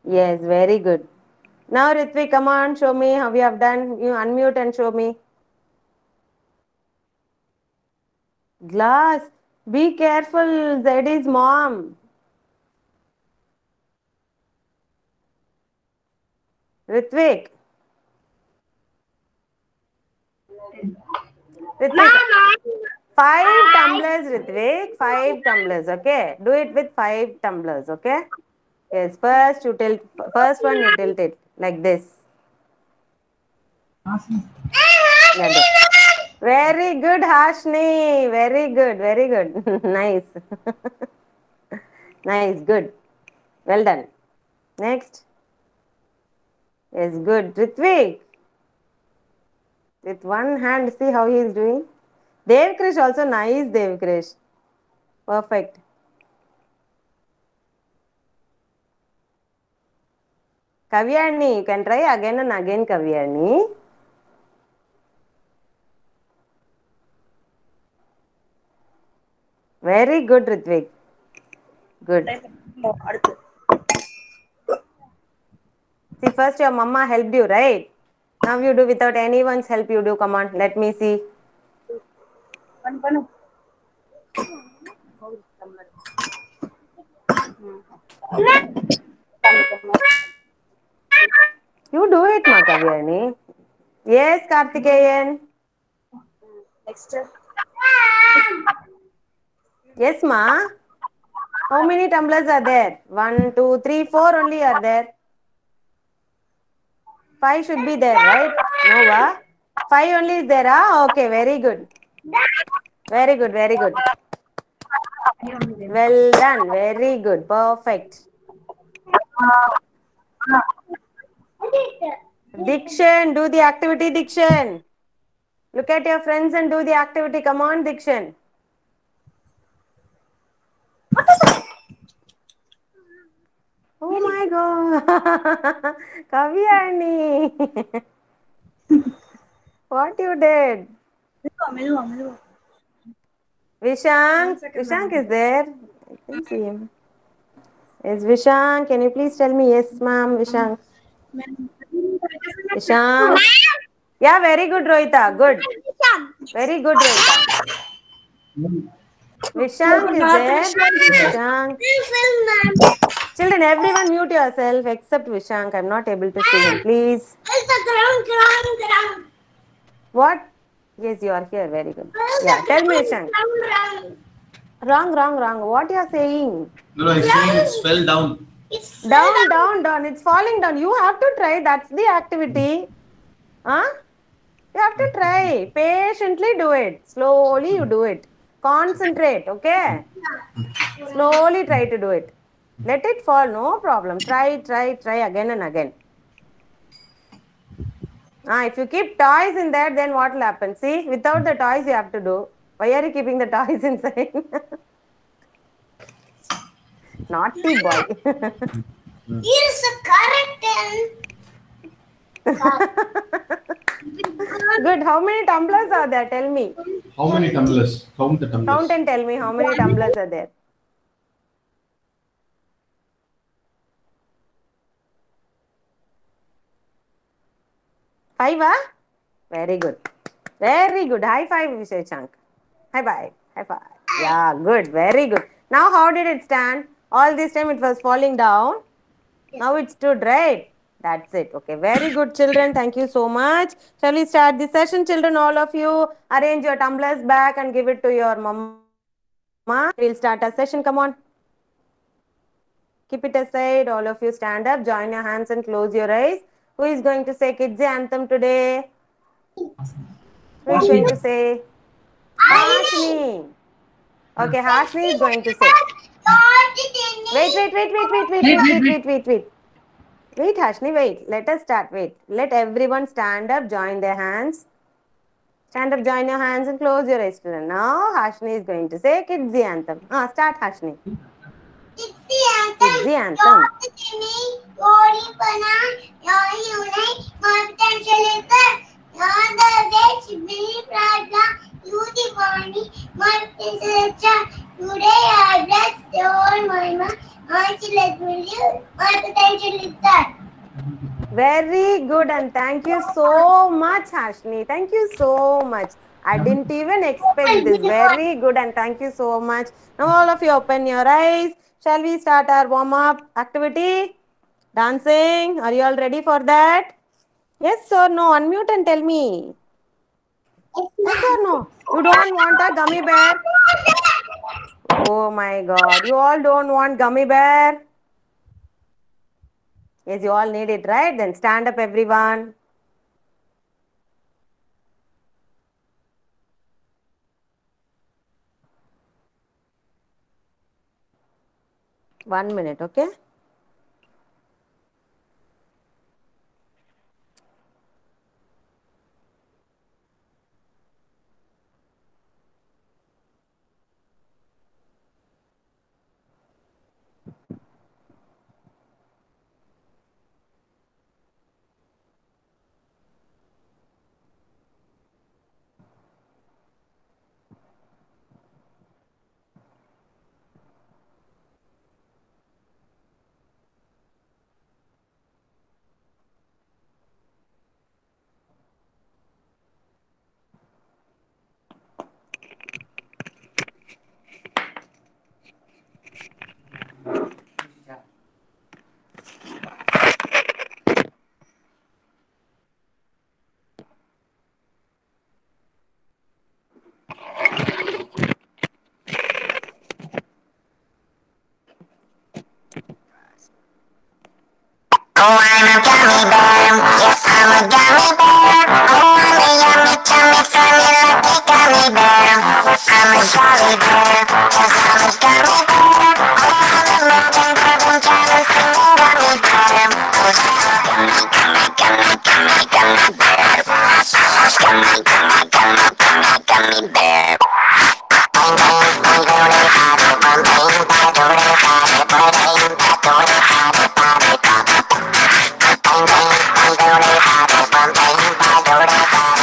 Yes, very good. Now, Ritvik, come on, show me how you have done. You unmute and show me. Glass. Be careful, Zeddy's mom. Ritvik. Ritvik. Five tumblers, Ritvik. Five tumblers, okay? Do it with five tumblers, okay? Yes, first you tilt, first one you tilt it like this. Yeah, do. Very good, Hashni. Very good, very good. Nice. Nice, good. Well done. Next. Yes, good. Ritvik. With one hand, see how he is doing. Dev Krish also nice, Dev Krish. Perfect. Kavyani, you can try again and again, Kavyani. Very good, Ritvik. Good. See, first your mama helped you, right? Now you do without anyone's help, you do. Come on, let me see. You do it, Ma Kavyani. Yes, Kartikeyan. Next. Yes, Ma. How many tumblers are there? 1, 2, 3, 4 only are there. 5 should be there, right? No, va? 5 only is there, ah? Okay, very good. Very good, very good. Well done, very good, perfect. Dikshan, do the activity, Dikshan. Look at your friends and do the activity. Come on, Dikshan. Oh my God. Kavyani. What you did? Vishank. Vishank is there. I can see him. Is Vishank? Can you please tell me? Yes, ma'am, Vishank. Vishank. Yeah, very good, Rohita. Good. Very good, Rohita. Vishank is there. Vishank. Children, everyone mute yourself except Vishank. I'm not able to see him. Please. What? Yes, you are here. Very good. Yeah, tell me, Vishank. Wrong, wrong, wrong. What you are saying? No, he's saying it's fell down. Down, down, down. It's falling down. You have to try. That's the activity. Huh? You have to try. Patiently do it. Slowly you do it. Concentrate, okay? Slowly try to do it. Let it fall, no problem. Try, try, try again and again. If you keep toys in there, then what will happen? See, without the toys you have to do. Why are you keeping the toys inside? Naughty boy. Here's a correct. Good. How many tumblers are there? Tell me. How many tumblers? Count the tumblers. Count and tell me how many tumblers are there. 5, ah? Very good. Very good. High five, Vishachank. High five. High five. Yeah, good. Very good. Now, how did it stand? All this time it was falling down. Yes. Now it stood, right? That's it. Okay. Very good, children. Thank you so much. Shall we start the session, children? All of you arrange your tumblers back and give it to your mama. We'll start our session. Come on. Keep it aside. All of you stand up. Join your hands and close your eyes. Who is going to say Kids Anthem today? Who is going to say? Hashni. Okay, Hashni is going to say. Wait. Wait, Hashni, wait. Let us start. Wait. Let everyone stand up, join their hands. Stand up, join your hands and close your eyes. Now, Hashni is going to say Kids Anthem. Start, Hashni. Kids Anthem. Today I bless the Lord my mom. Auntie, let me live. My potential is that. Very good, and thank you so much, Hashni. Thank you so much. I didn't even expect this. Very good, and thank you so much. Now, all of you open your eyes. Shall we start our warm up activity? Dancing. Are you all ready for that? Yes or no? Unmute and tell me. Yes or no? You don't want a gummy bear? Oh my god. You all don't want gummy bear? Yes, you all need it, right? Then stand up, everyone. One minute, okay? Oh, I'm a gummy bear. Yes, I'm a gummy bear. Oh, I'm a yummy, tummy, funny, lucky gummy bear. I'm a jolly bear. Yes, I'm a gummy bear. Oh, I'm a moving, grooving, driving, singing gummy bear. Oh, I'm a gummy, gummy, gummy, gummy, gummy bear. Gummy, gummy, gummy, gummy, gummy bear. Bang, bang, bang, doody, howdy, bang, bang, bang, doody, howdy,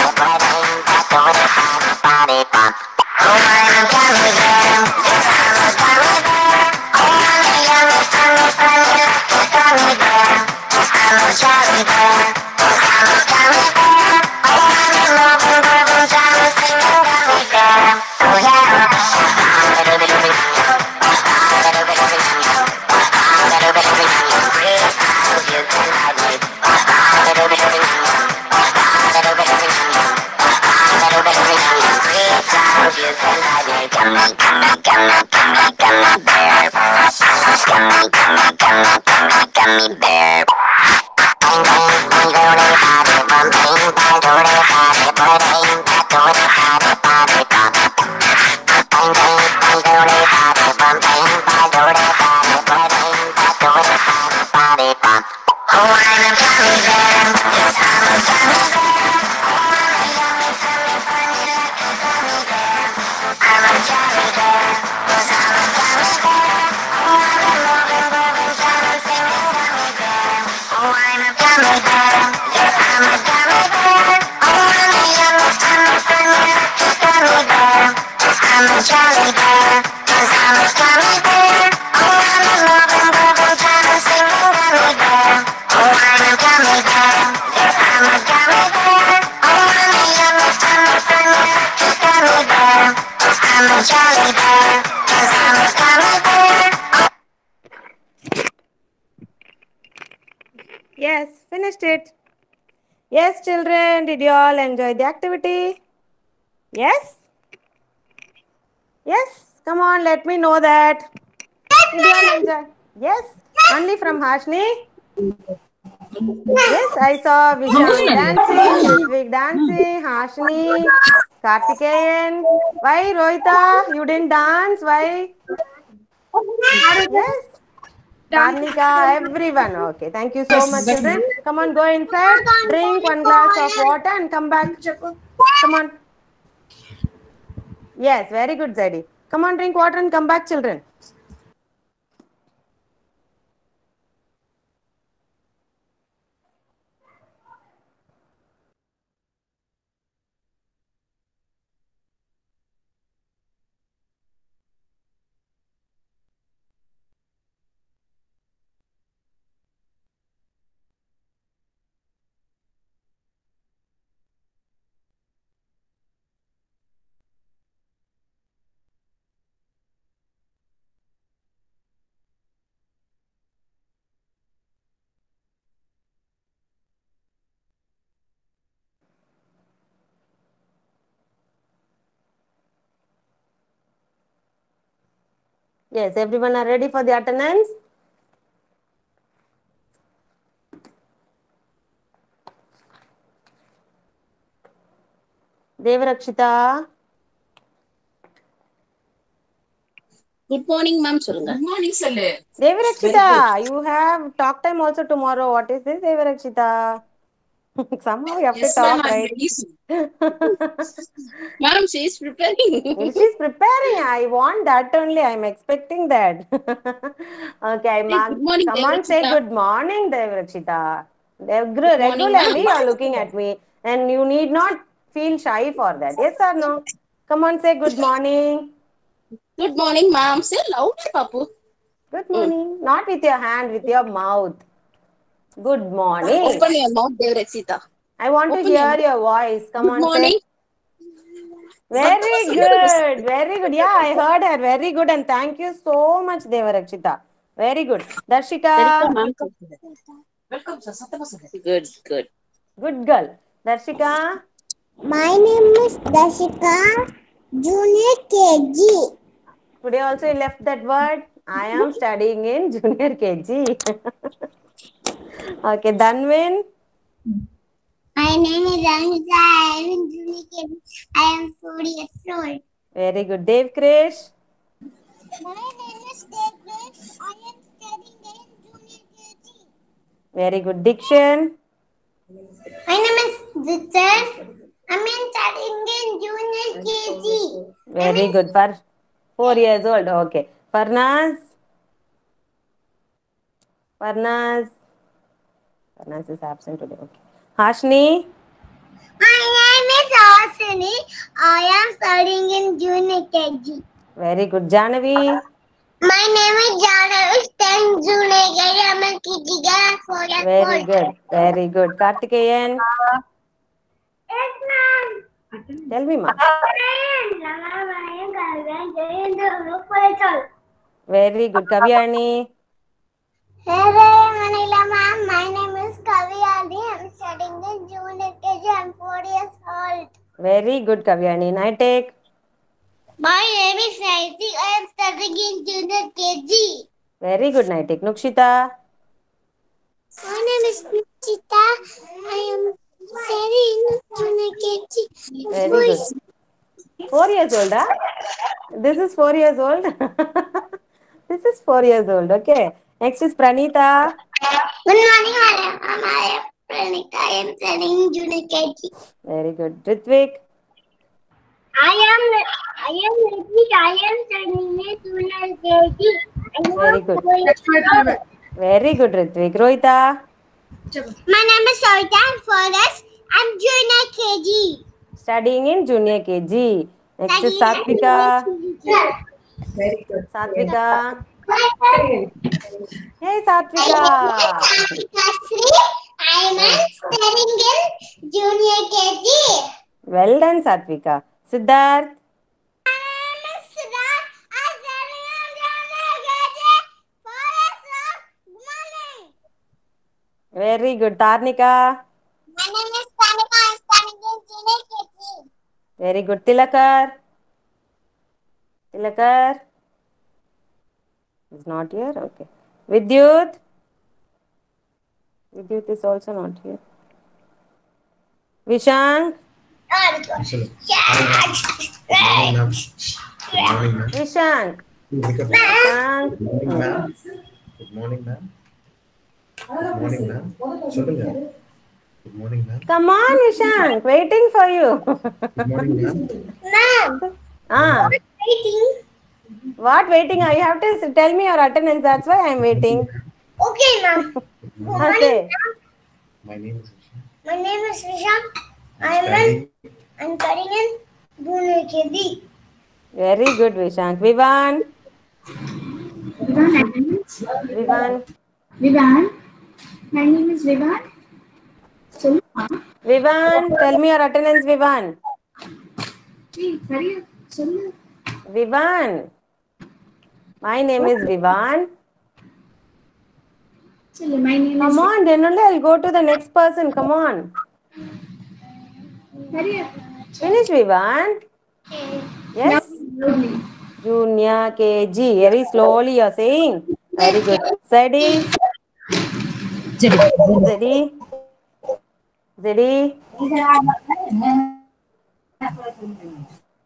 bang, bang, bang, doody, howdy, body, bop. Gummy bear. Yes, finished it. Yes, children, did you all enjoy the activity? Yes? Yes? Come on, let me know that. Did you all enjoy? Yes? Only from Hashni? Yes, I saw Vishank dancing, Satvik dancing, Hashni, Kartikeyan. Why, Rohita? You didn't dance? Why? Yes? Karnika, everyone. Okay, thank you so much, children. Come on, go inside, drink one glass of water and come back. Come on. Yes, very good, Zaidi. Come on, drink water and come back, children. Yes, everyone are ready for the attendance? Devarakshita. Good morning, ma'am. Good morning, Sally. Devarakshita, you have talk time also tomorrow. What is this, Devarakshita? Somehow you have Yes, to ma'am. talk, I'm right? ready. Ma'am, she is preparing. She's preparing. I want that only. I'm expecting that. Okay, Good morning, come on, say Devarakshita. good morning, Devarakshita. morning, Regularly, ma'am. you are looking at me, and you need not feel shy for that. Yes or no? Come on, say good morning. Good morning, ma'am. Say louder, Papu. Good morning. Not with your hand, with your mouth. Good morning. Open your mouth, Devarakshita. I want to Open your hear mouth. your voice. Come Good on, say. morning. Very good. Very good. Yeah, I heard her. Very good. And thank you so much, Devarakshita. Very good. Darshika. Welcome, ma'am. Welcome, sir. Good, good. Good girl. Darshika. My name is Dashika, Junior KG. Today also you left that word. I am studying in junior KG. Okay, Dhanvin. My name is Anita. I am in Junior KG. I am 4 years old. Very good. Dev Krish. My name is David. I am studying in Junior KG. Very good. Dikshan. My name is Zitan. I am studying in Junior KG. Very good. For 4 years old. Okay. Farnaz. Farnaz. Farnaz is absent today. Okay. Hashni. My name is Asini. I am studying in Junior KG. Very good. Janavi. My name is Janavi. Studying Junior KG. I am a kitty girl. 4 years Very old. good. Very good. Kartikeyan. Yes, ma'am. Tell me, ma. Very good. Kavyani. Hello, Manila ma'am. My name is Kavyani. I'm studying in Junior KG. I'm 4 years old. Very good, Kavyani. Naitek. My name is Naiti. I am studying in Junior KG. Very good, Naitek. Nukshita. My name is Nishita. I am studying in Junior KG. Very good. 4 years old, huh? This is 4 years old. This is 4 years old. Okay. Next is Pranita. Good morning, madam. I am Pranita. I am studying in Junior KG. Very good. Ritvik. I am Ritik. I am studying in Junior KG. Very good. Very good, Ritvik. Rohita. My name is Savita. I'm 4 years. I'm Junior KG. Studying in junior KG. Next is Satvika. Satvika. Hey, Satvika. I am studying in Junior KG. Well done, Satvika. Siddharth. My name is Siddharth. I'm studying in Junior KG. 4 years old. Good morning. Very good. Tarnika. My name is Tanika. I'm studying in Junior KG. Very good. Tilakar. Tilakar. Is not here. Okay. Vidyut. Vidyut is also not here. Vishank. Excellent. Good morning, ma'am. Good morning, ma'am. Vishank. Wake up. Vishank. Good morning, ma'am. Good morning, ma'am. Good morning, ma'am. சொல்லுங்க. Good morning, ma'am. Come on, Vishank. Waiting for you. Good morning, ma'am. Ma'am, Ah. waiting. What waiting? You have to tell me your attendance. That's why I am waiting. Okay, ma'am. Okay. My name is Vishan. My name is Vishak. I'm studying in Junior KG. Very good, Vishank. Vivan. Vivan. Vivan. My name is Vivan. Vivan. Tell me your attendance, Vivan. Vivan. My name is Vivan. My name Come on, then only I'll go to the next person. Come on. Hurry up. Finish, Vivan. Yes. Junior KG. Very slowly you're saying. Very good. Zeddy. Zeddy. Zeddy.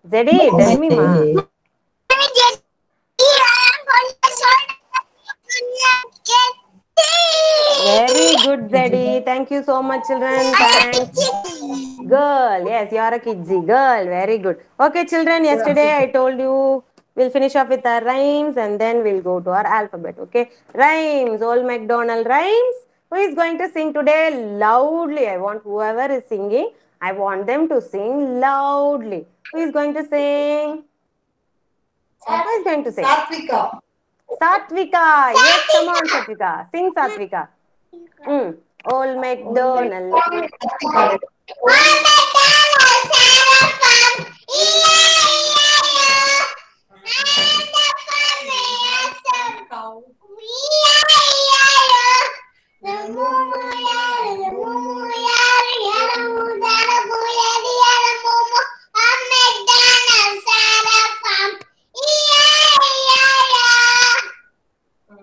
Zeddy, tell me, ma. Very good, Zeddy. Thank you so much, children. Thanks. Girl. Yes, you are a kidsy girl. Very good. Okay, children. Yesterday I told you we'll finish off with our rhymes and then we'll go to our alphabet. Okay. Rhymes. Old MacDonald rhymes. Who is going to sing today loudly? I want whoever is singing, I want them to sing loudly. Who is going to sing? Who is going to sing? Satvika. Satvika. Yes, come on, Satvika. Sing, Satvika. Old MacDonald.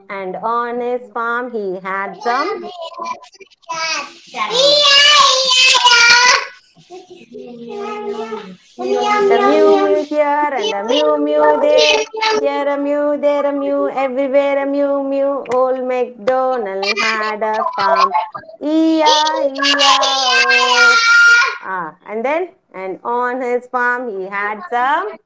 And on his farm he had some the mew here and the mew there. Here a mew, there a mew, everywhere a mew. Old MacDonald had a farm. E-I-E-I-O. And on his farm he had some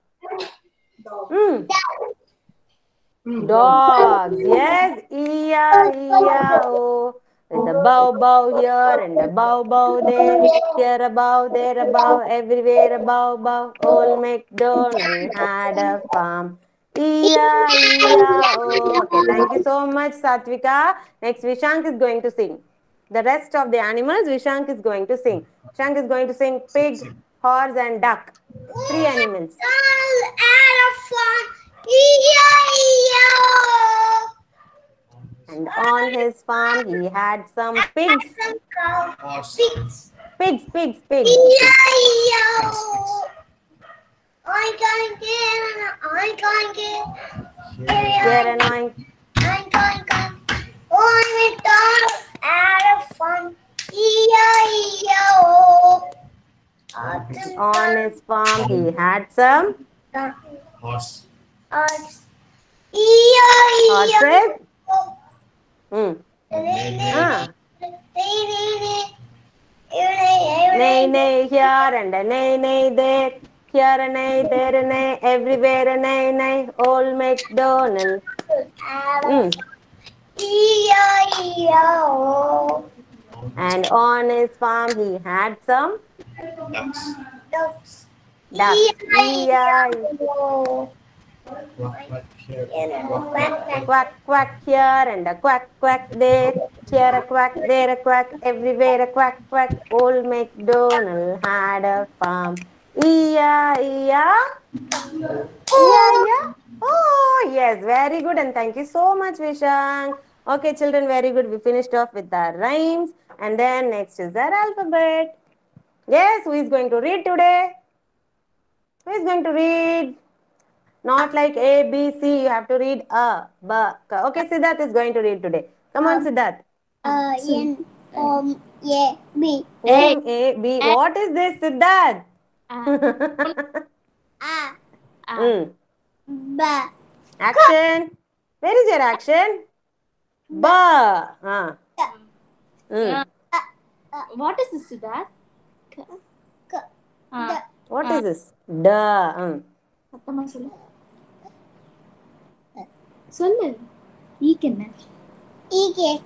dogs. Yes, E-I-E-I-O. With a bow here and a bow there. Here a bow, there a bow, everywhere a bow. Old MacDonald had a farm. E-I-E-I-O. Okay, thank you so much, Satvika. Next, Vishank is going to sing. The rest of the animals, Vishank is going to sing. Vishank is going to sing pig, horse, and duck. 3 animals. And on his farm he had some pigs. Pigs. Here and I. On his farm he had some Horse. horses. Nay here and a nay there. Here a nay, there a nay, everywhere a nay. Old MacDonald. And on his farm he had some Ducks. E-I-O. Quack here and a quack there. Here a quack, there a quack, everywhere a quack. Old MacDonald had a farm. E-I-E-I. Oh, yes, very good. And thank you so much, Vishank. Okay, children, very good. We finished off with our rhymes. And then next is our alphabet. Yes, who is going to read today? Who is going to read? Not like A, B, C. You have to read A, B, K. Okay, Siddharth is going to read today. Come on, Siddharth. B. A, B. What is this, Siddharth? B. Action. Where is your action? Ba. What is this, Siddharth? What is this? Da. சத்தமா சொல்லு சொல்லு ஈக்கு என்ன E-X.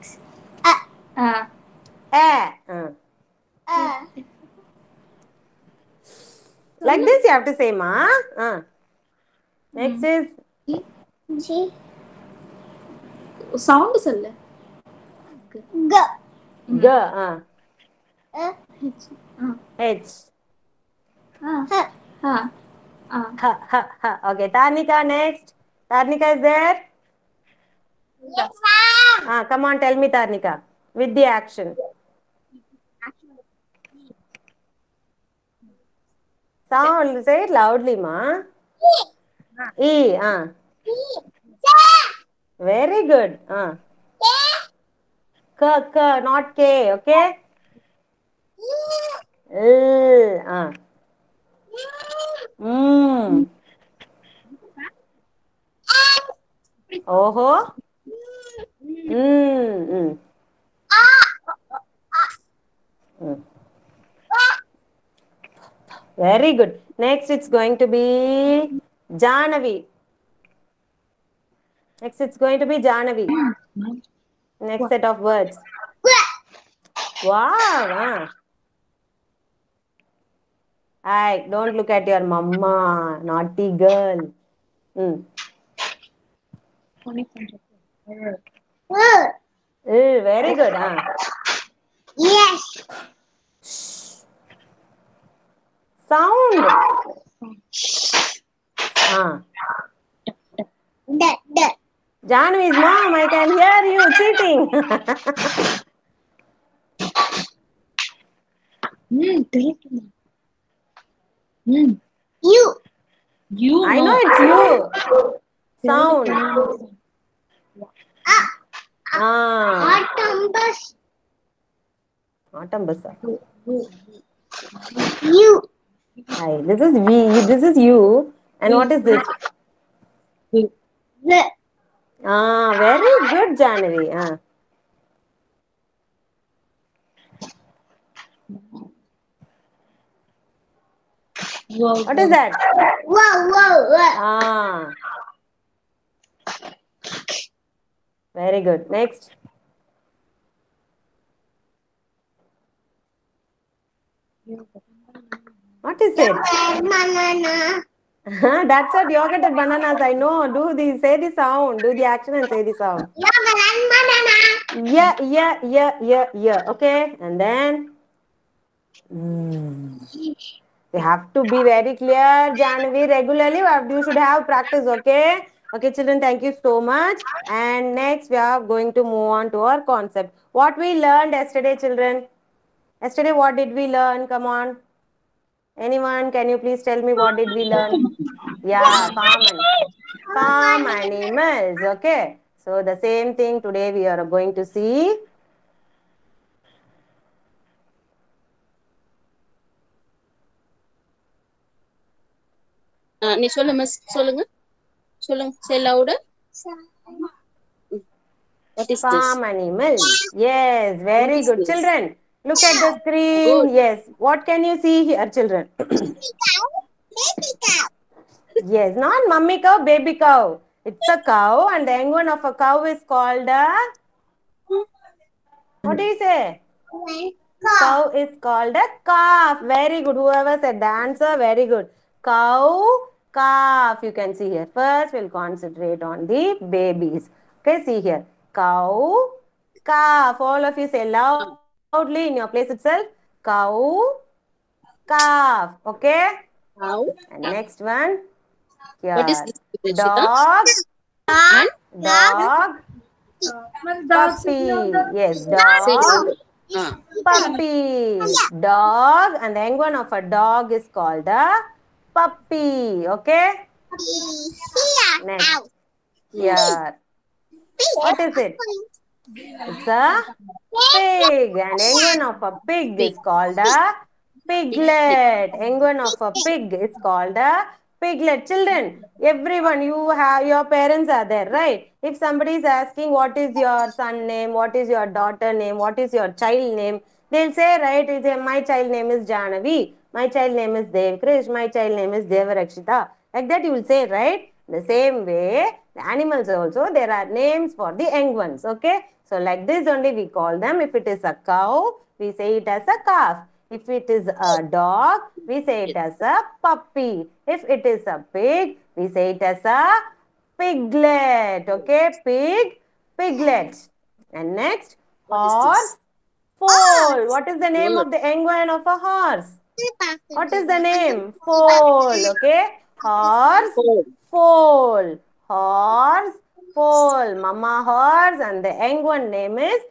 Like this you have to say, ma. Next is G. Sound சொல்லு G. G. H. Okay, Tarnika next. Tarnika is there? Yes, ma'am. Come on, tell me, Tarnika, with the action. Sound, say it loudly, ma. E. Very good. K, not K, okay? L. Oho. Mm. Very good. Next, it's going to be Janavi. Next, it's going to be Janavi. Next set of words. Wow. Hi, don't look at your mama. Naughty girl. Very good. Yes. Sound. Janvi's mom, I can hear you cheating. You. I know it's you. Sound. Autumn bus. Autumn bus. You. Hi, this is we. This is you. And what is this? The. Very good, Janavi. What is that? Whoa. Very good. Next. What is it? Banana. That's what yogurt and bananas. I know. Say the sound. Do the action and say the sound. Yogurt and banana. Yeah. Okay. And then you have to be very clear, Janavi. Regularly, you should have practice. Okay. Okay, children. Thank you so much. And next, we are going to move on to our concept. What we learned yesterday, children. Yesterday, what did we learn? Come on. Anyone, can you please tell me what did we learn? Yeah, farm animals. Okay. So the same thing today we are going to see. நீ சொல்லுங்க say louder. What is farm this? animals. Yes, very is good. this? Children, look at the screen. Good. Yes. What can you see here, children? Baby cow. Yes, not mummy cow, baby cow. It's a cow and the young one of a cow is called a... What do you say? Cow is called a calf. Very good. Whoever said the answer, very good. Cow, calf. You can see here. First, we'll concentrate on the babies. Okay, see here. Cow, calf. All of you say loudly in your place itself. Cow, calf. Okay? Cow. And next one. Here. What is this? Dog, And dog, puppy. Yes, say dog. louder. Puppy. Dog. And the young one of a dog is called a puppy. Okay? Next. Here. What is it? It's a pig. And young one of a pig is called a piglet. Young one of a pig is called a piglet. Children, everyone, your parents are there, right? If somebody is asking what is your son name, what is your daughter name, what is your child name, they'll say, right, my child name is Janavi, my child name is Devkrish, my child name is Devarakshita. Like that you will say, right? The same way, the animals also, there are names for the young ones, okay? So like this only we call them. If it is a cow, we say it as a calf. If it is a dog, we say it as a puppy. If it is a pig, we say it as a piglet. Okay, piglet. And next, horse, foal. What is the name of the young one of a horse? What is the name? Foal. Okay, horse, foal. Horse, foal. Mama horse and the young one name is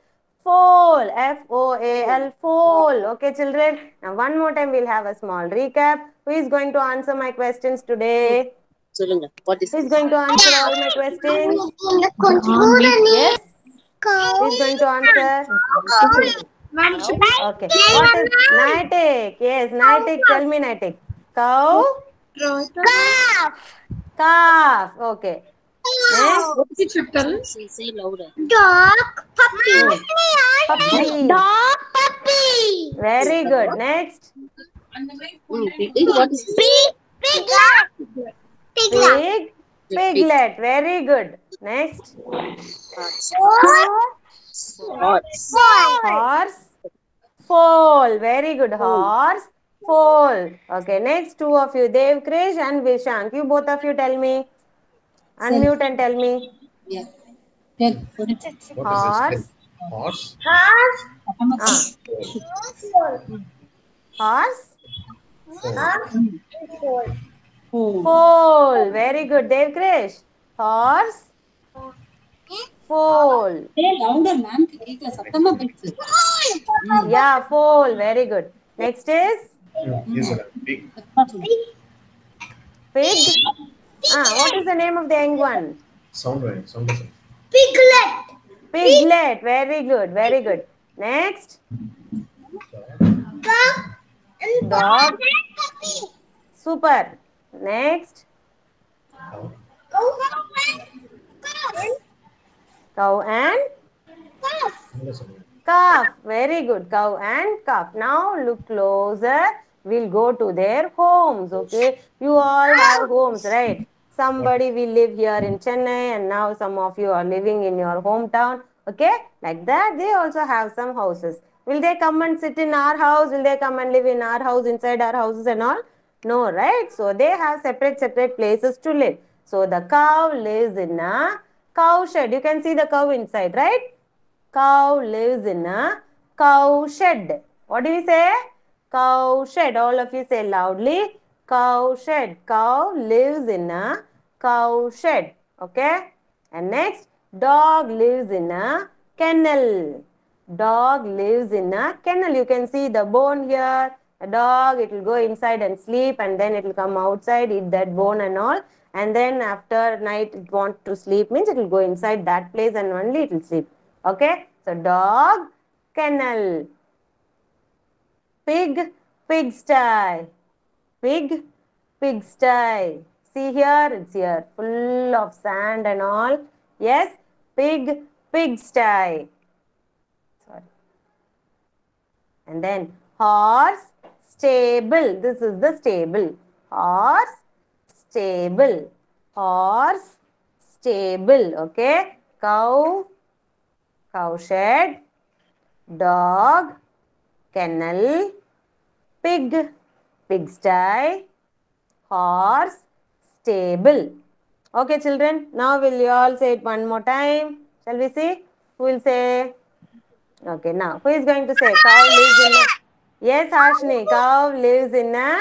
foal. F-O-A-L, foal. Okay, children. Now, one more time, we'll have a small recap. Who is going to answer my questions today? சொல்லுங்க. What is Who is this? going to answer all my questions? Yes? Who is going to answer? Okay. What is Nightic? Yes, Nightic. Tell me, Nightic. Cow? Calf. Okay. Next? What is it, Shaktal? Say louder. Puppy. Dog puppy. Very good. Next? What is this? Piglet. Pig. Piglet. Very good. Next? Horse. Foal. Very good. Horse. Foal. Okay. Next, two of you. Dev Krish and Vishank. You both of you tell me. Unmute and tell me. Yeah. Tell. What is this? Horse. Horse. Horse. Foal. Foal. Very good. Dev Krish. Horse. Foal. Say louder, man. கேட்கல சத்தமா பேசு. Yeah, foal. Very good. Next is Yes, sir. Pig. pig. What is the name of the young one? Sound right. Sound right. Piglet. Very good. Very good. Next. Dog. Super. Next. Cow. Cow and Yes, sir. calf. Very good. Cow and calf. Now look closer. We'll go to their homes. Okay. You all have homes, right? Somebody will live here in Chennai and now some of you are living in your hometown. Okay. Like that, they also have some houses. Will they come and sit in our house? Will they come and live in our house, inside our houses and all? No, right? So they have separate places to live. So the cow lives in a cow shed. You can see the cow inside, right? Cow lives in a cow shed. What do we say? Cow shed. All of you say loudly. Cow shed. Cow lives in a cow shed. Okay? And next, dog lives in a kennel. Dog lives in a kennel. You can see the bone here. A dog, it will go inside and sleep, and then it will come outside, eat that bone and all. And then after night, it wants to sleep, means it will go inside that place and only it will sleep. Okay? So dog, kennel. Pig, pigsty. Pig, pigsty. See here, it's here, full of sand and all. Yes, pig, pigsty. Sorry. And then horse, stable. This is the stable. Horse, stable. Horse, stable. Okay. Cow, cow shed. Dog, kennel. Pig, pigsty. Horse, stable. Okay, children. Now will you all say it one more time? Shall we see? Who will say? Okay, now who is going to say? Cow lives in a... Yes, Ashni. Cow lives in a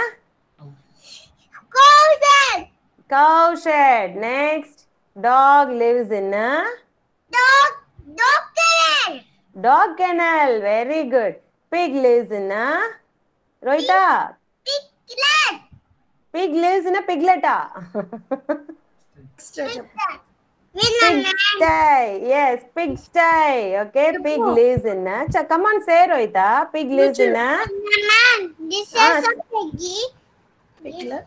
cow shed. Next, dog lives in a dog kennel. Very good. Pig lives in a Rohita. Pig lives in a piglet. Pigsty. Yes, pigsty. Okay, pig lives in a... Come on, say Rohita. Pig lives in a... This is Ah. a piggy. Piglet.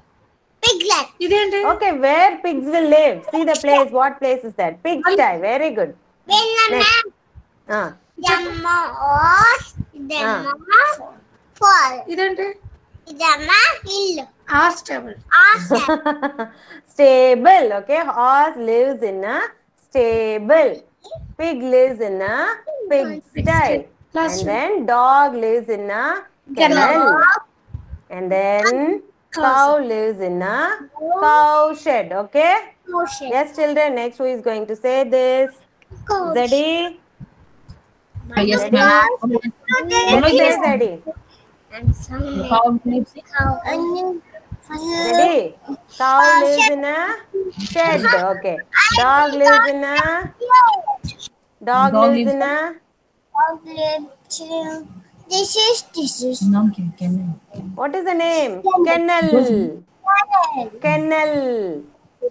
Okay, where pigs will live? See the place. What place is that? Pigsty. Very good. Next. Ah. Fall. Hill. Stable. Okay, horse lives in a stable. Pig lives in a pigsty. And then dog lives in a kennel. And then cow lives in a cow shed. Okay? Yes, children. Next, who is going to say this? Zeddy. Yes, Zeddy. ma'am. Let's say Zeddy. Zeddy. Cow lives in a shed. Okay. Dog lives in a... Dog lives in a... This is What is the name? Kennel. Kennel.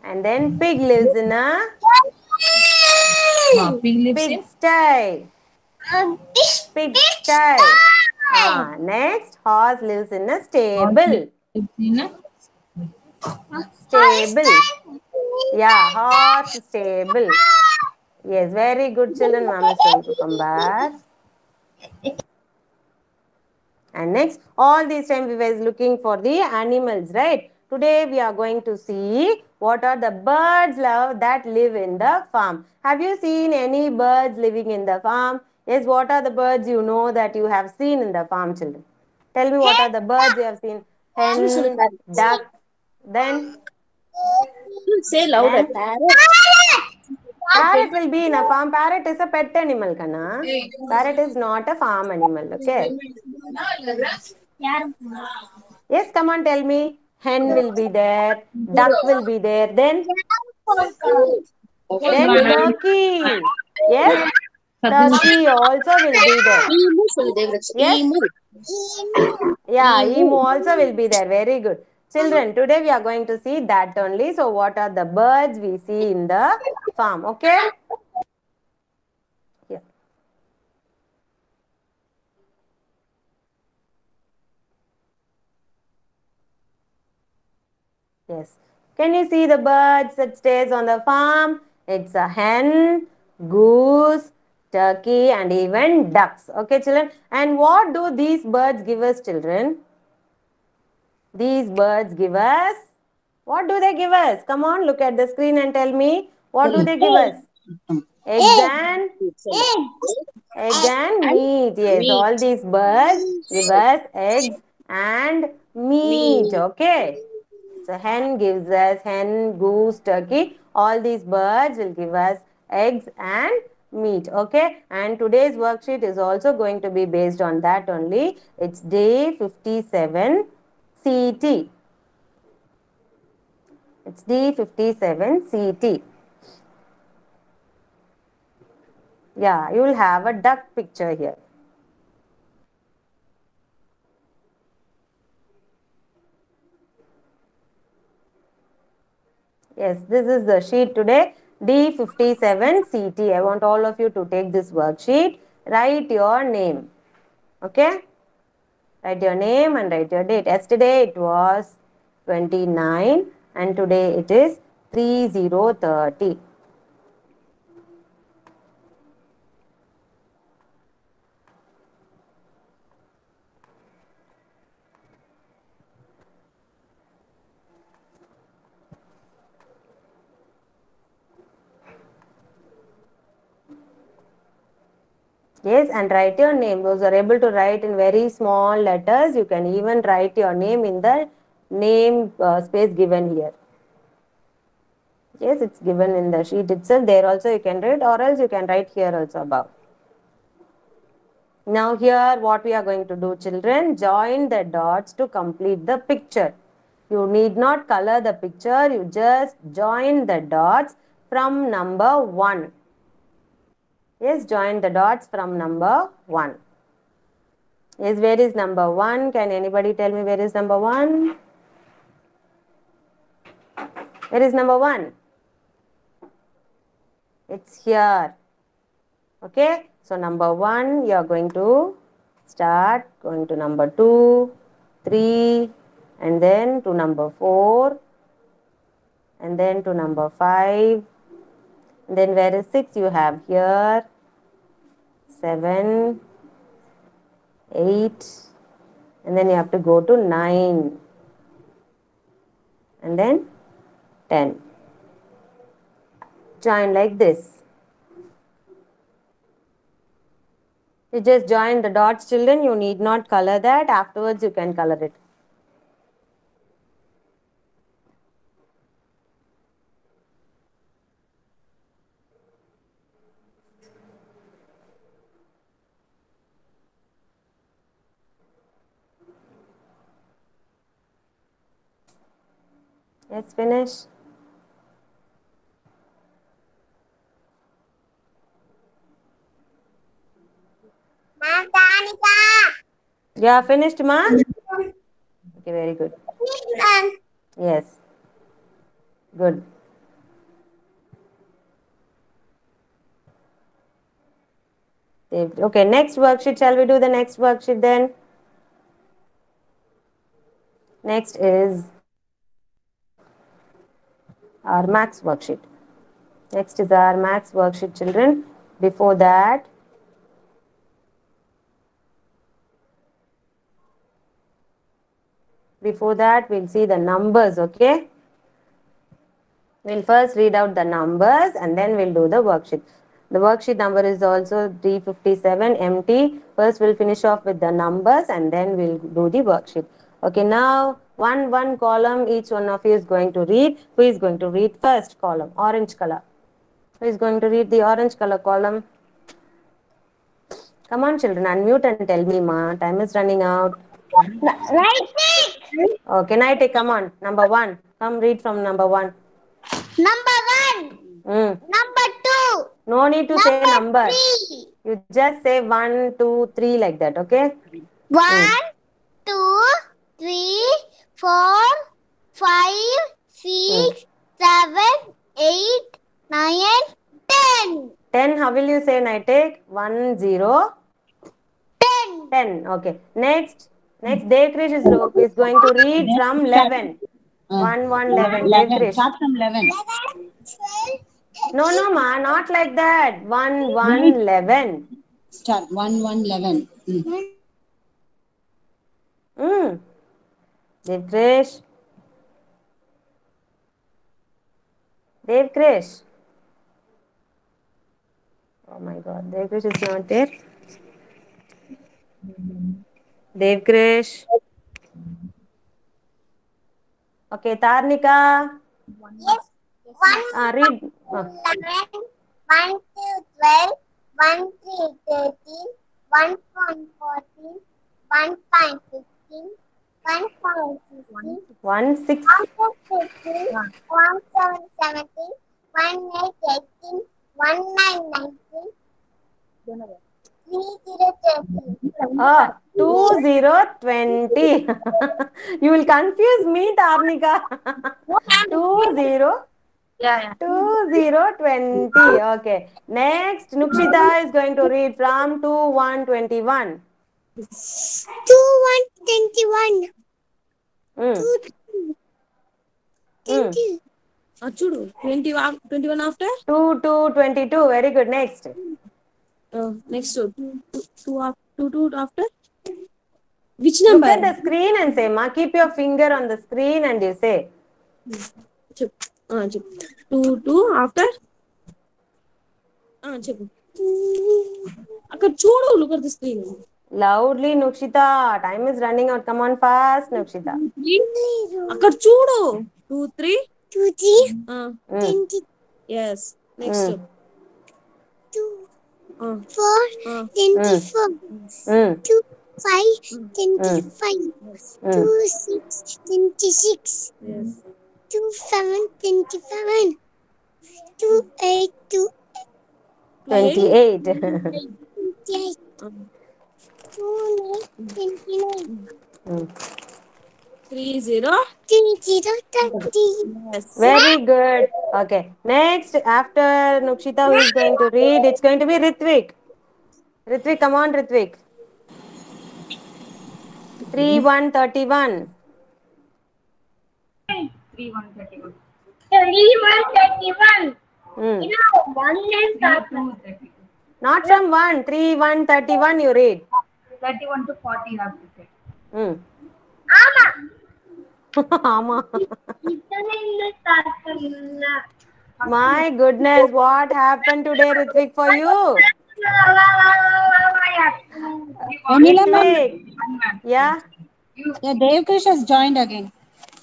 And then pig lives in a Pig lives pig in sty. Pig sty. Next, horse lives in a stable. in a Stable. Yeah, horse stable. Yes, very good children. Ma'am is going to come back. And next, all these time we were looking for the animals, right? Today we are going to see what are the birds that live in the farm. Have you seen any birds living in the farm? Yes, what are the birds you know that you have seen in the farm, children? Tell me what are the birds you have seen. Hen, duck, then, say louder. then Parrot. parrot will be in a farm. Parrot is a pet animal, Kana. Parrot is not a farm animal, okay? Yes, come on, tell me. Hen will be there. Duck will be there. Then turkey. Yes, turkey also will be there. Emu சொல்லு Devaraj. Yes, Emu. yeah, emu also will be there. Very good. Children, today we are going to see that only. So, what are the birds we see in the farm? Okay? Here. Yes. Can you see the birds that stays on the farm? It's a hen, goose, turkey, and even ducks. Okay, children. And what do these birds give us, children? These birds give us, what do they give us? Come on, look at the screen and tell me, what do they give us? Egg and meat. Yes, all these birds give us eggs and meat. Okay. So hen gives us hen, goose, turkey. All these birds will give us eggs and meat. Okay. And today's worksheet is also going to be based on that only. It's day 57 CT. It's day 57 CT. Yeah, you will have a duck picture here. Yes, this is the sheet today, D57 CT. I want all of you to take this worksheet. Write your name. Okay? Write your name and write your date. Yesterday it was 29 and today it is 3030. Yes, and write your name. Those are able to write in very small letters. You can even write your name in the name space given here. Yes, it's given in the sheet itself. There also you can write, or else you can write here also above. Now here what we are going to do, children, join the dots to complete the picture. You need not color the picture. You just join the dots from number 1. Yes, join the dots from number 1. Yes, where is number 1? Can anybody tell me where is number 1? Where is number 1? It's here. Okay, so number 1, you are going to start going to number 2, 3, and then to number 4, and then to number 5. And then where is 6? You have here 7, 8, and then you have to go to 9, and then 10. Join like this. You just join the dots, children. You need not color that. Afterwards, you can color it. Let's finish. Ma'am, Danica. You are finished, ma? Okay, very good. Yes. Good. Okay, next worksheet. Shall we do the next worksheet then? Next is our max worksheet. Next is our max worksheet, children. Before that, we'll see the numbers, okay? We'll first read out the numbers and then we'll do the worksheet. The worksheet number is also 357 empty. First we'll finish off with the numbers and then we'll do the worksheet. Okay, now one column each one of you is going to read. Who is going to read first column? Orange color. Who is going to read the orange color column? Come on children, unmute and tell me, ma. Time is running out. Right click. Okay, Nighty, come on. Number 1. Come read from number 1. Number 1. Number 2. No need to say Number number. 3. You just say 1, 2, 3 like that, okay? 1, 2, 3, 4, 5, 6, 7, 8, 9, 10. 10, how will you say, Nighty? 1, 0, 10. 10. Okay. Next, Devkrish is going to read from 11. 1, 1, 11. 11. Devkrish. Start from 11. 11, 12, No, ma, not like that. 1, 1, 11. Start 1, 1, 11. Devkrish. Devkrish. Oh my God, Devkrish is not there. Devkrish. Okay, Tarnika. Yes. 1, Read. 11, 1, 2, 12, 1, 3, 13, 1, 4, 14, 1, 5, 15, 1, 5, 16, 1, 6. 1, 6, 15, 1, 7, 17, 1, 8, 18, 1, 9, 19, 3, 0, 13. 2, 0, 20. You will confuse me, Tarnika. 2, 0. 2, 0, 20. Okay. Next, Nukshita is going to read from 2, 1, 21. 2, 1, 21. 20. Chudu, 21 after? 2, 2, 22. Very good. Next. Next, 2 after? Which Look number? at the screen and say, ma, keep your finger on the screen and you say. 2 after? చెప్పు అక్కడ చూడు, look at the screen. Loudly, Nukshita. Time is running out. Come on fast, Nukshita. అక్కడ చూడు. 2, 3. 2, 3. 20. Yes. Next. 2, 4, 24. 2, 5, 25. 2, 6, 26. Yes. 2, 7, 27. 2, 8, 28. 28. 2, 9, 29. 3, 0. 3, 0, 30. Yes. Very good. Okay. Next, after Nukshita, who is going to read? It's going to be Ritvik. Ritvik, come on, Ritvik. 3, 1, 31. 3, 1, 31. 3, 1, 31. One is Not from 1. 3, 1, 31 you read. 31 to 40 you have to say. Ama. My goodness, what happened today, Ritvik, for you? Ritvik. Yeah? Yeah, Devkrish has joined again.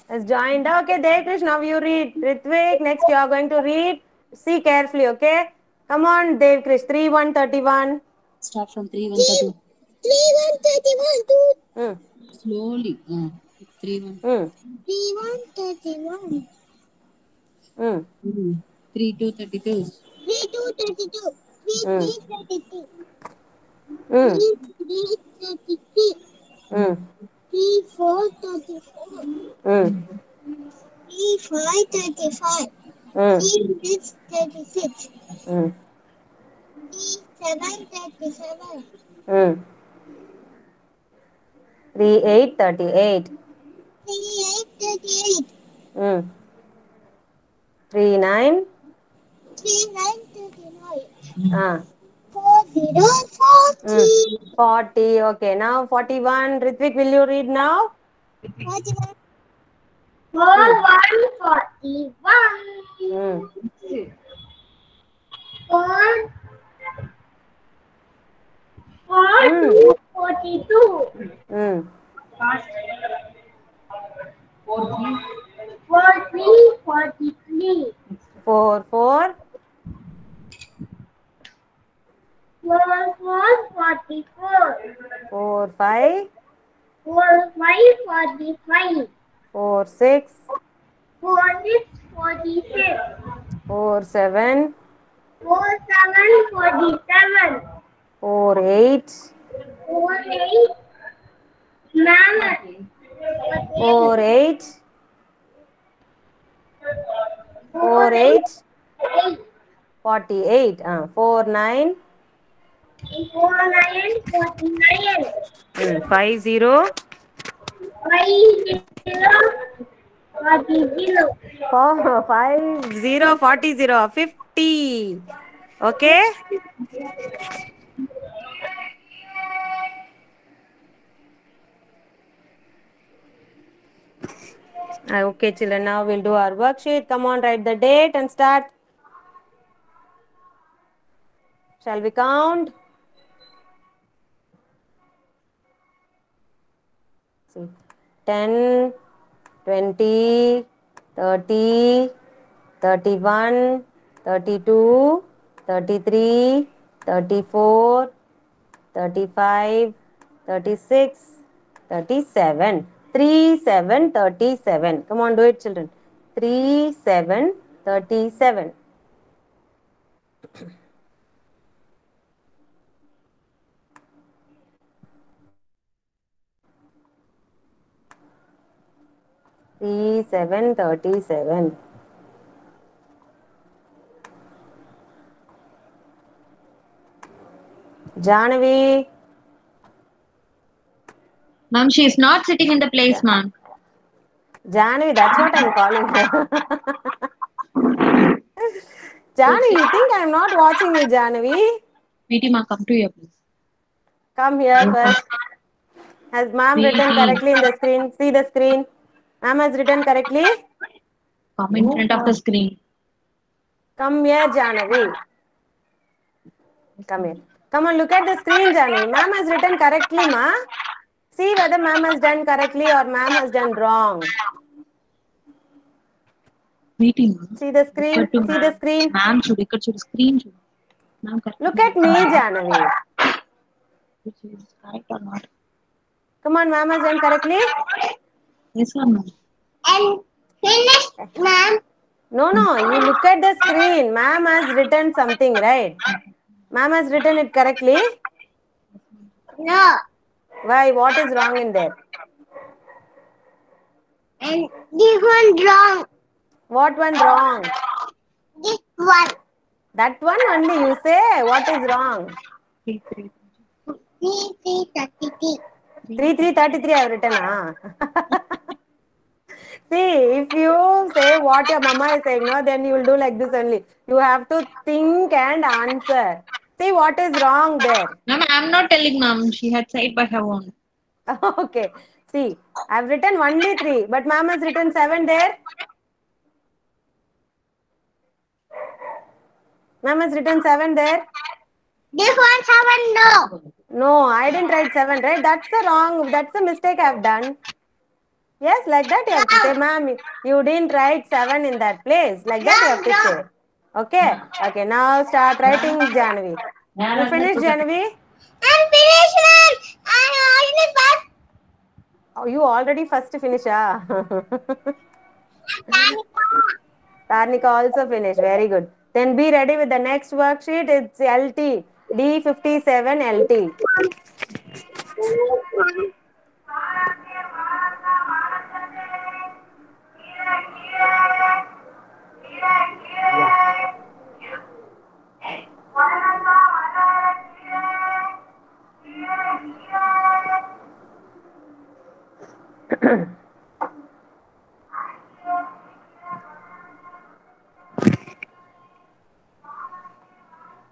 Has joined. Okay, Devkrish, now you read. Ritvik, next you are going to read. See carefully, okay? Come on, Devkrish. 3, 1, 31. Start from 3, 1, 31. 3, 1, 31. Slowly. 3, 1. 3, 1, 31. 3, 2, 32. 3, 2, 32. 3, 3, 32. 3, 33. 3, 4, 34. 3, 5, 35. 3, 6, 36. 3, 7, 37. 3, 8, 38. 3, 8, 38. 3, 9. 3, 9, 39. Ah. 4, 0, 40. 40. Okay. Now 41. Ritvik, will you read now? 41. 4, 1, 41. 4, 2, 42. 4, 3, 43. 4, 4. 4, 4, 44. 4, 5. 4, 5, 45. 4, 6. 4, 6, 46. 4, 7. 4, 7, 47. 4, 8. 4, 8. Mama. 4, 8. 4, 8. 8. 48. 4, 9. 4, 9, 49. 5, 0. 5, 0, 40. 4, 5, 0, 40, 0. 50. Okay. Okay, children. Now we'll do our worksheet. Come on, write the date and start. Shall we count? See. 10, 20, 30, 31, 32, 33, 34, 35, 36, 37. 3, 7, 37. Come on, do it, children. 3, 7, 37. 3, 7, 37. Jahnavi. Ma'am, she is not sitting in the place, ma'am. Jahnavi, that's what I'm calling her. Jahnavi, you think I'm not watching you, Jahnavi? PT ma, come to your place. Come here first. Has ma'am written correctly in the screen? See the screen. Ma'am has written correctly? Come in front of the screen. Come here, Jahnavi. Come here. Come on, look at the screen, Jahnavi. Ma'am has written correctly, ma. See whether ma'am has done correctly or ma'am has done wrong. Meeting. See the screen. See the screen. Ma'am, should screen. Ma'am, Look at me, Jahnavi. Which is correct or not? Come on, ma'am has done correctly? Yes or no? And finished, ma'am. No. You look at the screen. Ma'am has written something, right? Ma'am has written it correctly? No. Why? What is wrong in there? And this one wrong. What went wrong? This one. That one only you say. What is wrong? 3, 3. 3, 3, 33. 3, 3, 33 I have written. See, if you say what your mama is saying, no, then you will do like this only. You have to think and answer. See what is wrong there. Ma'am, I'm not telling ma'am. She had said by her own. Okay. See, I have written only 3, but ma'am has written 7 there. Ma'am has written 7 there. This one 7, no. No, I didn't write 7, right? That's the mistake I have done. Yes, like that you have to say, ma'am, you didn't write 7 in that place. Like that you have to say. Okay? Okay, now start writing, Jahnavi. You finished, Jahnavi? I'm finished, ma'am. I'm already first. Oh, you already first finish, Tarnika also finished. Very good. Then be ready with the next worksheet. It's LT. D57 LT.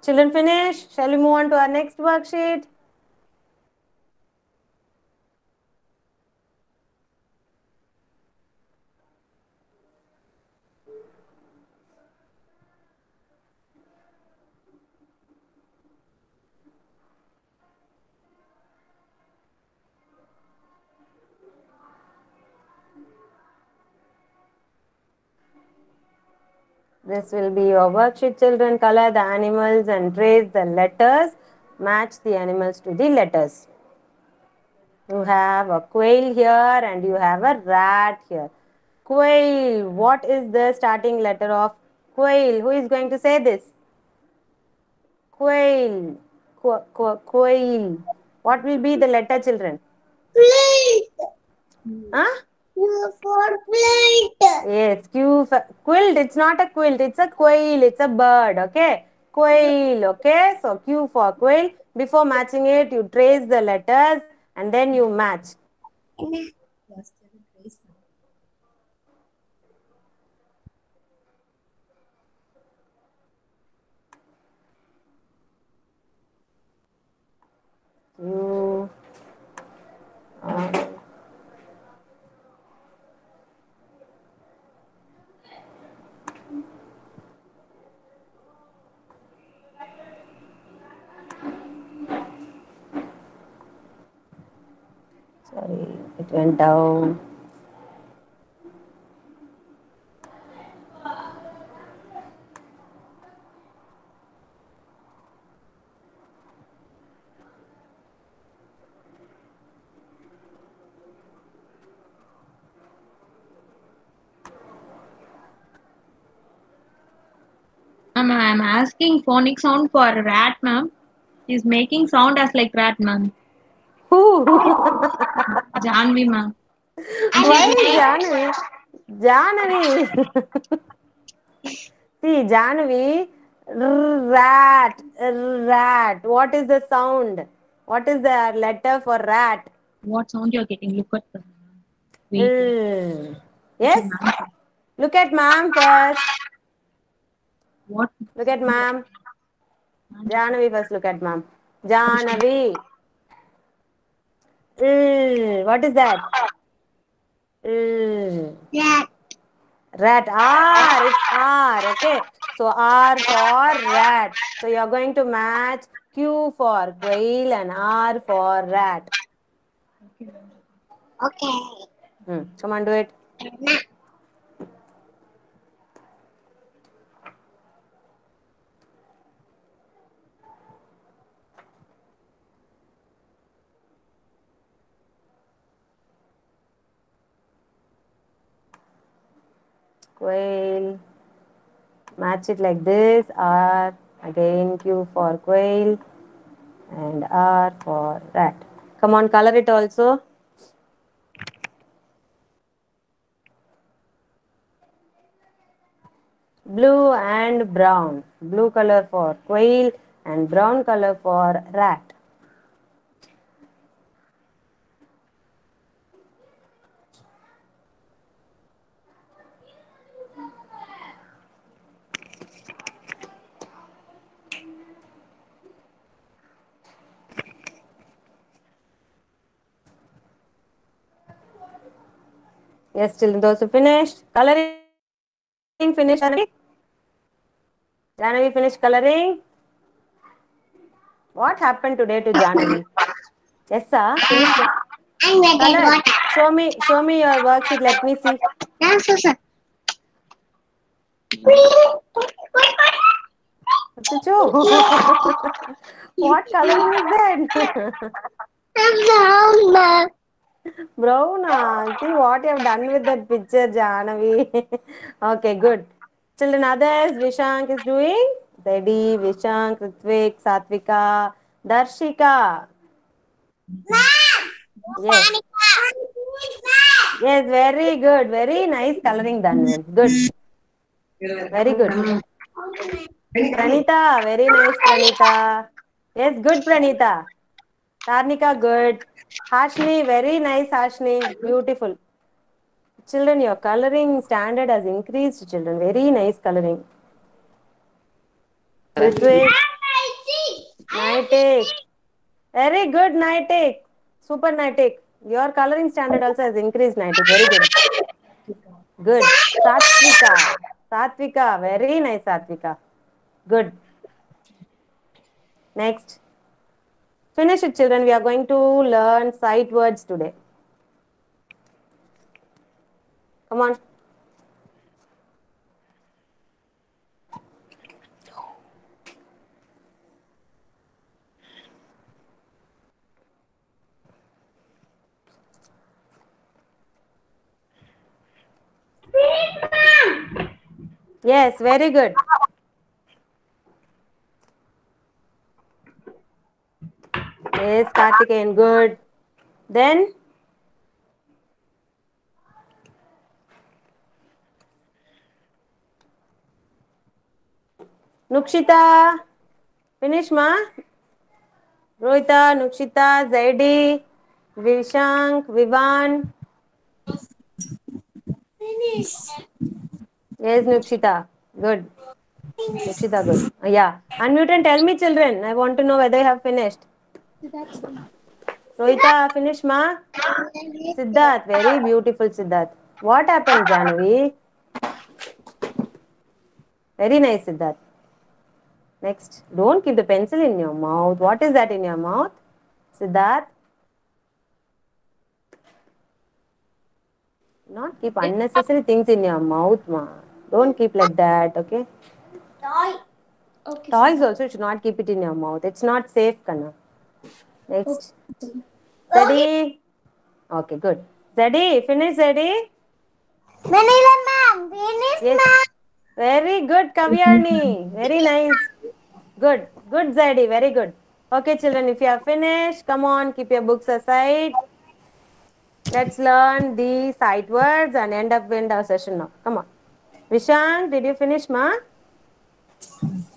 Children finish? Shall we move on to our next worksheet? This will be your worksheet, children. Color the animals and trace the letters. Match the animals to the letters. You have a quail here and you have a rat here. Quail. What is the starting letter of quail? Who is going to say this? Quail. Quail. What will be the letter, children? Plate. Huh? Q for plate. Yes, Q for quilt. It's not a quilt. It's a quail. It's a bird. Okay. Quail. Okay. So Q for quail. Before matching it, you trace the letters and then you match. Q. Sorry, it went down. Ma'am, I'm asking phonic sound for rat, ma'am. He's making sound as like rat, ma'am. Who? Janvi, ma'am. Why Jahnavi? Jahnavi. See, Jahnavi. Rat. Rat. What is the sound? What is the letter for rat? What sound you're getting? Look at the wait. Yes? Look at ma'am first. What? Look at ma'am. Jahnavi first, look at ma'am. Jahnavi. What is that? Rat. Rat. R. It's R. Okay. So R for rat. So you're going to match Q for quail and R for rat. Okay. Come on, do it. Quail. Match it like this. R. Again Q for quail and R for rat. Come on, color it also. Blue and brown. Blue color for quail and brown color for rat. Yes, children, those who finished. Coloring finished. Jahnavi finished coloring. What happened today to Jahnavi? Yes, sir. Finished. I'm ready. Color. What? Show me your worksheet. Let me see. That's so sad. Chuchu. What coloring is that? I'm brown. Brown. See what you have done with that picture, Jahnavi. Okay, good. Children, others, Vishank is doing. Zedi, Vishank, Ritvik, Satvika, Darshika. Yes. Yes, very good. Very nice coloring done. Good. Very good. Pranita, very nice, Pranita. Yes, good, Pranita. Tarnika, good. Harshni, very nice, Harshni. Beautiful. Children, your coloring standard has increased, children. Very nice coloring. Ritwik, Nightik. Very good, Nightik. Super Nightik. Your coloring standard also has increased, Nightik. Very good. Good. Satvika. Satvika. Very nice, Satvika. Good. Next. Finish it, children. We are going to learn sight words today. Come on. Yes, very good. Yes, Karthikeyan, good. Then, Nukshita, finish ma. Rohita, Nukshita, Zaidi, Vishank, Vivan. Finish. Yes, Nukshita, good. Nukshita, good. Yeah. Unmute and tell me, children. I want to know whether you have finished. Rohita, finish ma. Siddharth, very beautiful, Siddharth. What happened, Janavi? Very nice, Siddharth. Next, don't keep the pencil in your mouth. What is that in your mouth? Siddharth? Not keep unnecessary things in your mouth, ma. Don't keep like that, okay? Toy. Okay. Toys also should not keep it in your mouth. It's not safe, Kana. Next. Zeddy. Okay, good. Zeddy, finish Zeddy. Vanilla ma'am, finish Yes. ma'am. Very good, Kavyani. Very nice. Good. Good, Zeddy. Very good. Okay, children, if you have finished, come on, keep your books aside. Let's learn the sight words and end our session now. Come on. Vishank, did you finish, ma?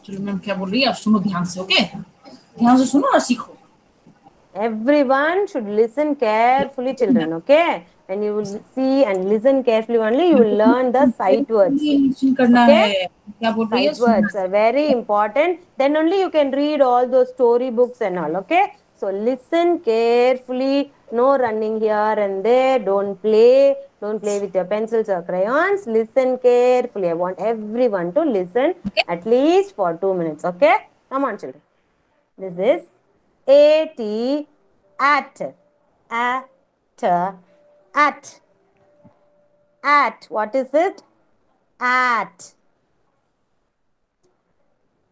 चलो ma'am क्या बोल रही है आप सुनो ध्यान से okay ध्यान से सुनो और सीखो Everyone should listen carefully, children, okay? And you will see and listen carefully only, you will learn the sight words. Listen करना Okay? है क्या बोल रही है Sight words are very important. Then only you can read all those story books and all, okay? So listen carefully. No running here and there. Don't play. Don't play with your pencils or crayons. Listen carefully. I want everyone to listen at least for 2 minutes, okay? Come on, children. This is A-T, at. At. At. What is it? At.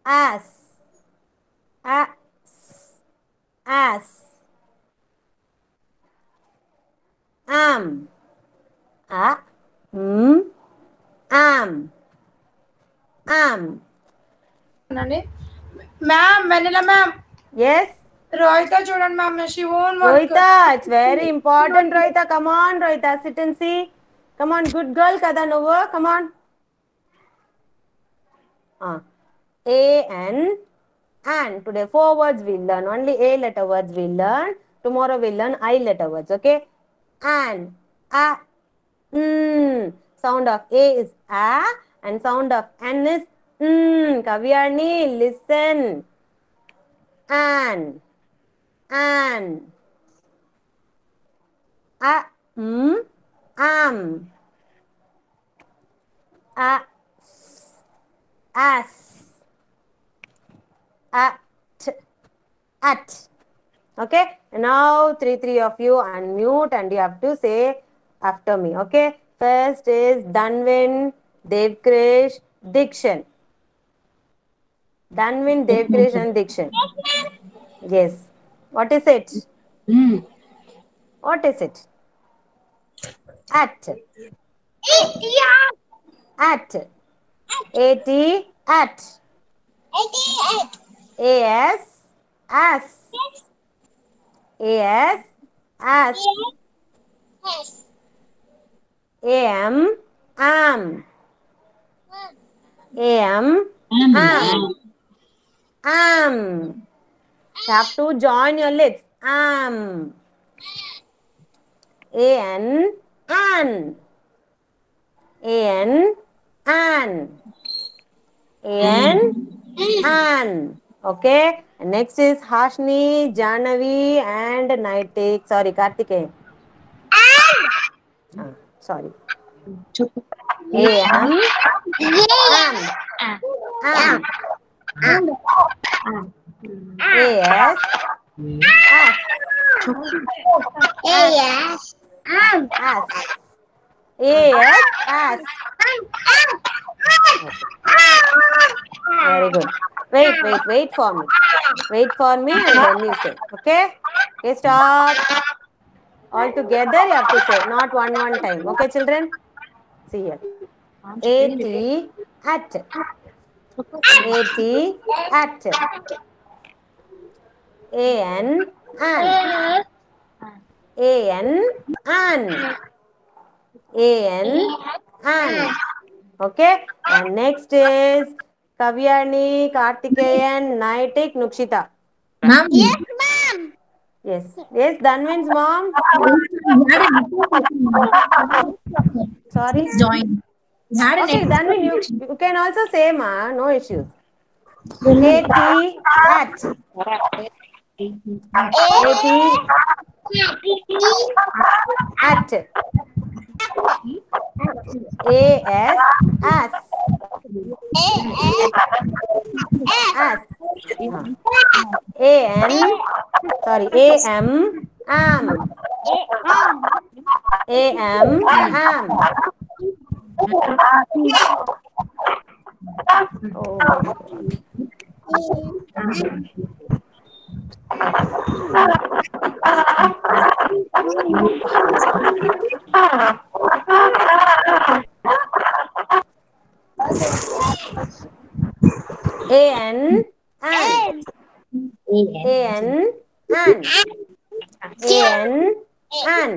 As. As. Am. Am. Ma'am, Vanilla ma'am, Yes? Rohita చూడండి ma'am, she won't work. Rohita, it's very important, Rohita. Come on, Rohita, sit and see. Come on, good girl, kada nuvu. Come on. A-N, and. Today 4 words we'll learn. Only A letter words we'll learn. Tomorrow we'll learn I letter words, okay? An. Sound of A is A and sound of N is Kavyani, listen. An. Am. As. At. Okay? Now, three of you unmute and you have to say after me. Okay? First is Dhanvin, Devkrish, Dikshan. Dhanvin, Devkrish and Dikshan. Yes. What is it? What is it? At. At. A-T, at. A-S, as. A-S, as. A-M, am. A-M, am. Am. You have to join your lips. Am. A-N, an. A-N, an. A-N, an. Okay. And next is Hashni, Janavi, and Naitik. Sorry, Kartikeyan. Sorry. A-M, am. Am. A-S, as. Yes. As. A-S, as. Very good. Wait for me. Wait for me and then you say. Okay? Okay, stop. All together you have to say, not one time. Okay, children? See here. A-T, at. A-T, at. A-N, an. A-N, an. A-N, an. Okay? And next is Kavyani, Kartikeyan, Naitik, Nukshita. Ma'am. Yes, ma'am. Yes, Dhanvin's mom. Sorry? Join. Okay, Dhanvin, you can also say, ma, no issues. A-T, at. A-T, at. A-S, as. As. A-N, sorry, A-M, am. A-M, am. Oh my God. A-N, an. A-N, an. A-N, an.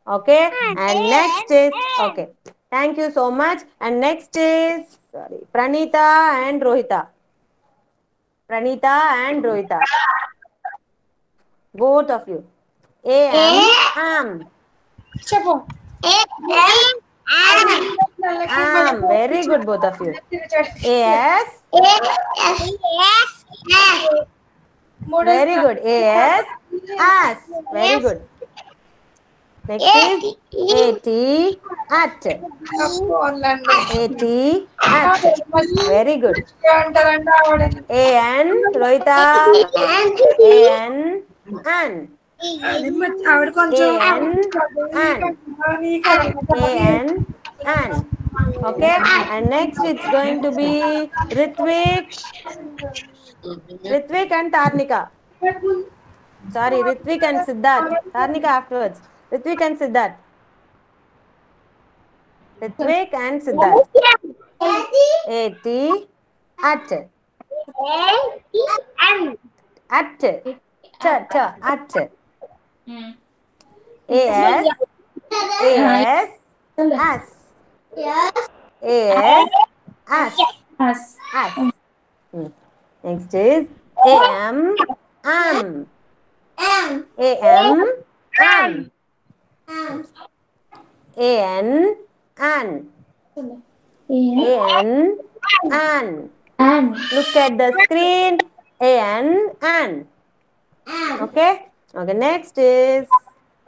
Okay, and next is, okay, thank you so much. And next is, sorry, Pranita and Rohita. Pranita and Rohita. Both of you. A-M, am. చెప్పు Am. Very good, both of you. A-S. Very good. A-S, as. Very good. Next is A-T, at. A-T, at. Very good. A-N, Rohita. A-N, an. ఆవిడ కొంచెం A-N, an. Okay, and next it's going to be Ritvik and Tarnika. Sorry, Ritvik and Siddharth. Tarnika afterwards. Ritvik and Siddharth. Ritvik and Siddharth. A-T, at. At. At. A-S, A-S, as. A-S, as. As. Next is A-M, am. A-M, am. A-N, an. A-N, an. Look at the screen. A-N, an. Okay? Okay, next is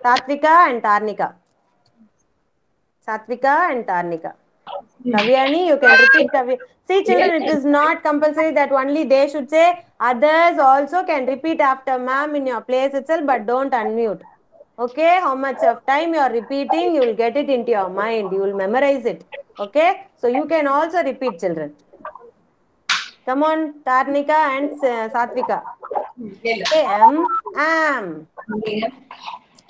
Satvika and Tarnika. Satvika and Tarnika. Kavyani, you can repeat Kavyani. See, children, it is not compulsory that only they should say. Others also can repeat after ma'am in your place itself, but don't unmute. Okay? How much of time you are repeating, you will get it into your mind. You will memorize it. Okay? So, you can also repeat, children. Come on, Tarnika and Satvika. A-M, am.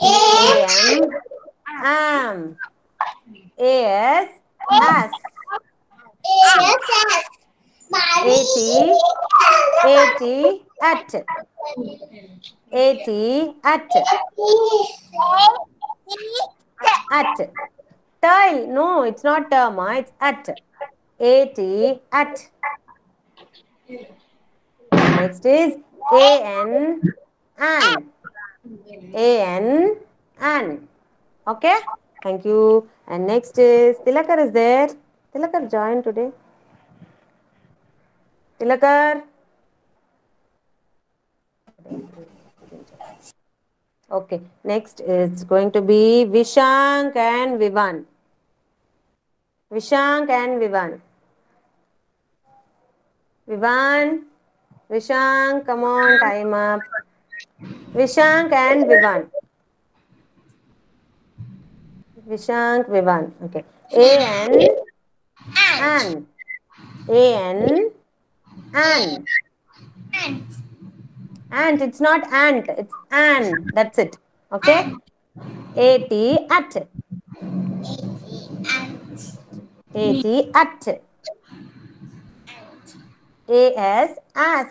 A-M, am. A-S, as. A-T, A-T, at. A-T, at. At. Tile. No, it's not term. It's at. A-T, at. Next is A-N, an. A-N, an. Okay? Thank you. And next is Tilakar is there. Tilakar join today. Tilakar. Okay. Next is going to be Vishank and Vivan. Vishank and Vivan. Vivan. Vishank, come on, time up. Vishank and Vivan. Vishank, Vivan. Okay. A-N, an. A-N, an. Ant. It's not ant. It's an. That's it. Okay. A-T, at. A-T, at. A-S, as.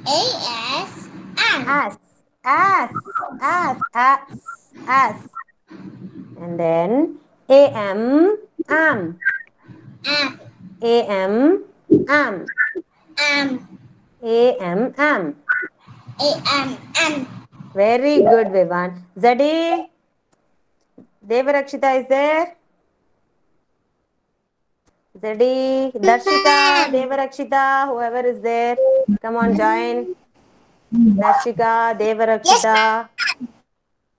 A-S, As. As. As. As. As. And then A-M, am. A-M, am. A-M, am. Very good, Vivan. Zadi. Devarakshita is there. Zadi, Darshika, Devarakshita, whoever is there. Come on, join. Darshika, Devarakshita.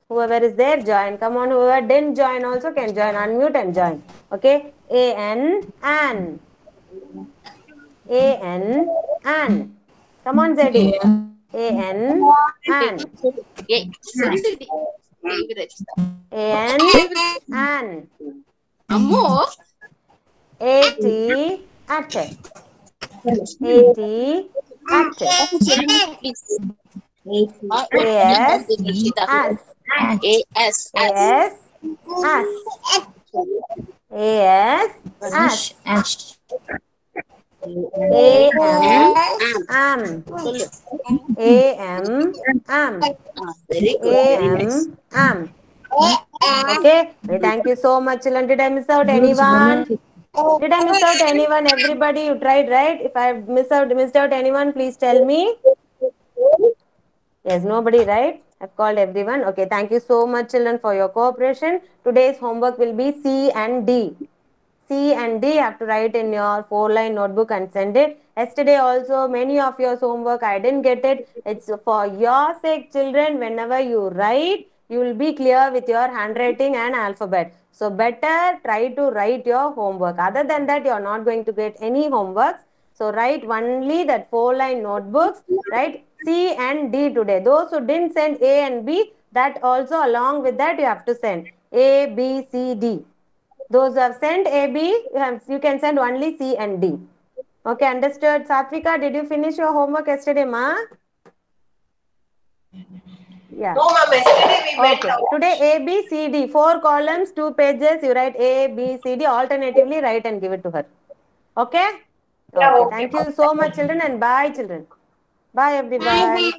Whoever is there, join. Come on, whoever didn't join also can join. Unmute and join. Okay. A-N, an. A-N, an. Come on, Zedi. A-N, an. A-N, an. A-T, at. A-T, at. A-S, as. A-S, as. A-S, as. A-M, am. A-M, am. A-M, am. Okay. Thank you so much, children. Did I miss out anyone? Did I miss out anyone? Everybody, you tried, right? If I missed out anyone, please tell me. Yes, nobody, right? I've called everyone. Okay, thank you so much, children, for your cooperation. Today's homework will be C and D. C and D you have to write in your 4-line notebook and send it. Yesterday also, many of your homework, I didn't get it. It's for your sake, children. Whenever you write, you will be clear with your handwriting and alphabet. So better try to write your homework. Other than that, you are not going to get any homeworks. So write only that 4-line notebooks. Write C and D today. Those who didn't send A and B, that also along with that you have to send A, B, C, D. Those who have sent A, B, you can send only C and D. Okay, understood. Satvika, did you finish your homework yesterday, ma? Yeah. No, ma'am. Yesterday we went Okay. out. Today A, B, C, D. 4 columns, 2 pages. You write A, B, C, D. Alternatively, write and give it to her. Okay? Yeah, Okay. okay, Thank you so much, children, and bye, children. Bye, everyone.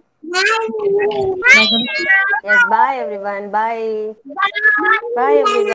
Yes, bye, everyone. Bye. Bye, everyone.